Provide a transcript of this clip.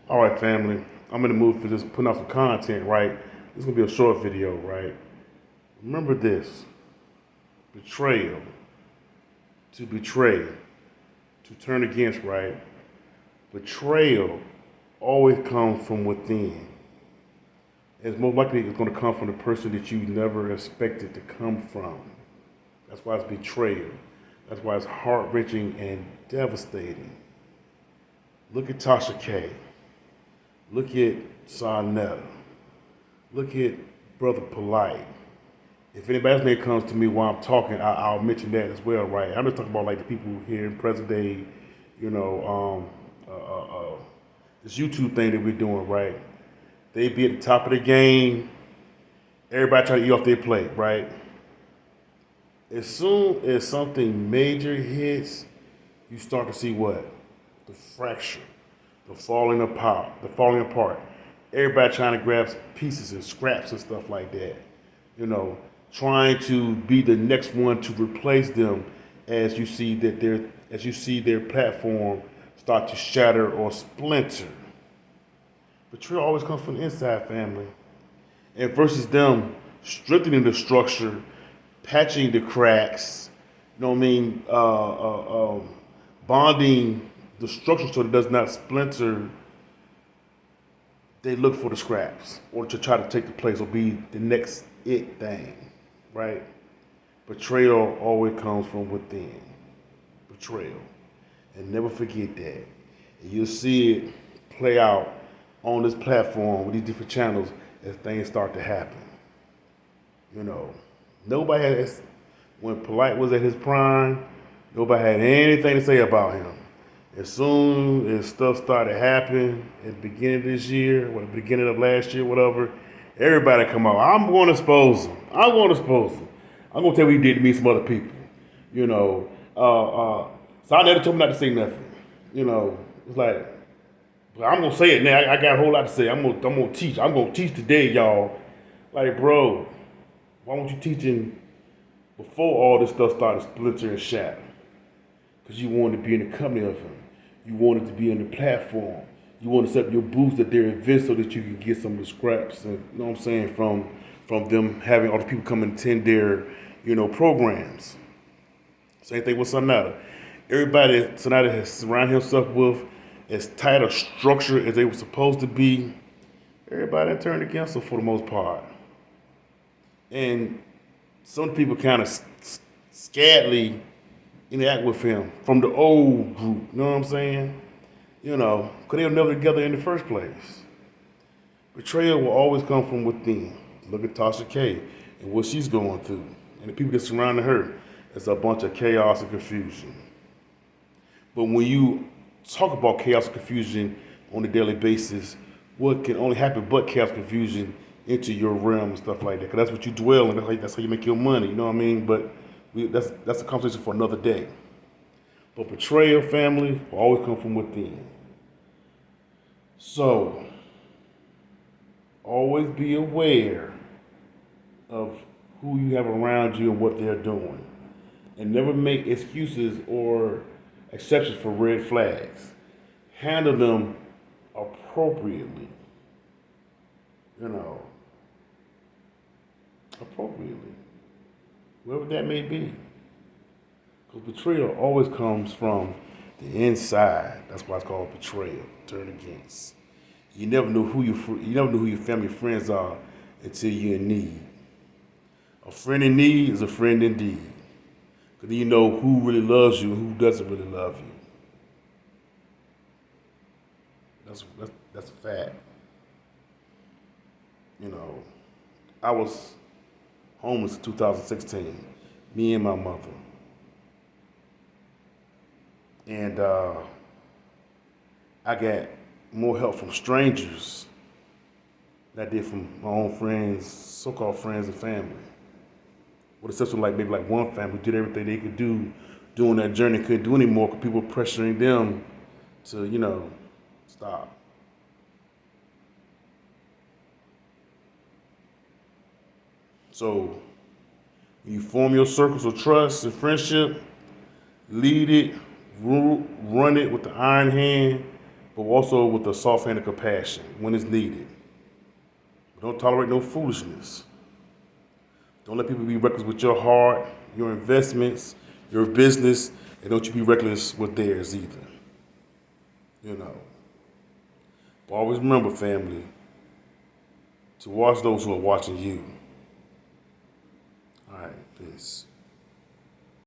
All right, family. I'm in the mood for just putting out some content, right? This is gonna be a short video, right? Remember this: betrayal, to betray, to turn against, right? Betrayal always comes from within. It's most likely it's gonna come from the person that you never expected to come from. That's why it's betrayal. That's why it's heart wrenching and devastating. Look at Tasha K. Look at Sarnetta. Look at Brother Polite. If anybody else name comes to me while I'm talking, I'll mention that as well, right? I'm just talking about like the people here in present day, you know, this YouTube thing that we're doing, right? They be at the top of the game. Everybody try to eat off their plate, right? As soon as something major hits, you start to see what? The fracture, the falling apart. Everybody trying to grab pieces and scraps and stuff like that. You know, trying to be the next one to replace them as you see their platform start to shatter or splinter. Betrayal always comes from the inside, family. And versus them strengthening the structure, patching the cracks, you know what I mean, bonding the structure so it does not splinter, they look for the scraps or to try to take the place or be the next it thing, right? Betrayal always comes from within. Betrayal. And never forget that. And you'll see it play out on this platform with these different channels as things start to happen. You know, nobody has, when Polite was at his prime, nobody had anything to say about him. As soon as stuff started happening at the beginning of this year, or the beginning of last year, whatever, everybody come out. I'm going to expose him. I'm going to expose him. I'm going to tell you what he did to me and some other people. You know, so I never told him not to say nothing. You know, it's like, but I'm gonna say it now. I got a whole lot to say. I'm gonna teach. I'm gonna teach today, y'all. Like, bro, why weren't you teaching before all this stuff started splintering and shattering? Because you wanted to be in the company of him. You wanted to be on the platform. You wanted to set up your booths at their events so that you could get some of the scraps. And you know what I'm saying, from them having all the people come and attend their, programs. Same thing with Sonata. Everybody that Sonata has surrounded himself with as tight a structure as they were supposed to be, everybody turned against him for the most part. And some people kind of scaredly interact with him from the old group, you know what I'm saying? Because they were never together in the first place. Betrayal will always come from within. Look at Tasha K and what she's going through. And the people that surrounding her, it's a bunch of chaos and confusion. But when you talk about chaos and confusion on a daily basis, what can only happen but chaos and confusion into your realm and stuff like that? Because that's what you dwell in. That's how you make your money. You know what I mean? But that's a conversation for another day. But betrayal, family, will always come from within. So, always be aware of who you have around you and what they're doing. And never make excuses or exceptions for red flags. Handle them appropriately. Appropriately. Whoever that may be. Because betrayal always comes from the inside. That's why it's called betrayal. Turn against. You never know who your family friends are until you're in need. A friend in need is a friend indeed. Because then you know who really loves you and who doesn't really love you. That's a fact. I was homeless in 2016. Me and my mother. And I got more help from strangers than I did from my own friends, so-called friends and family. With the exception of maybe one family who did everything they could do during that journey, couldn't do anymore because people were pressuring them to, stop. So when you form your circles of trust and friendship, lead it, run it with the iron hand, but also with a soft hand of compassion when it's needed. Don't tolerate no foolishness. Don't let people be reckless with your heart, your investments, your business, and don't you be reckless with theirs either. You know. But always remember, family, to watch those who are watching you. All right, peace.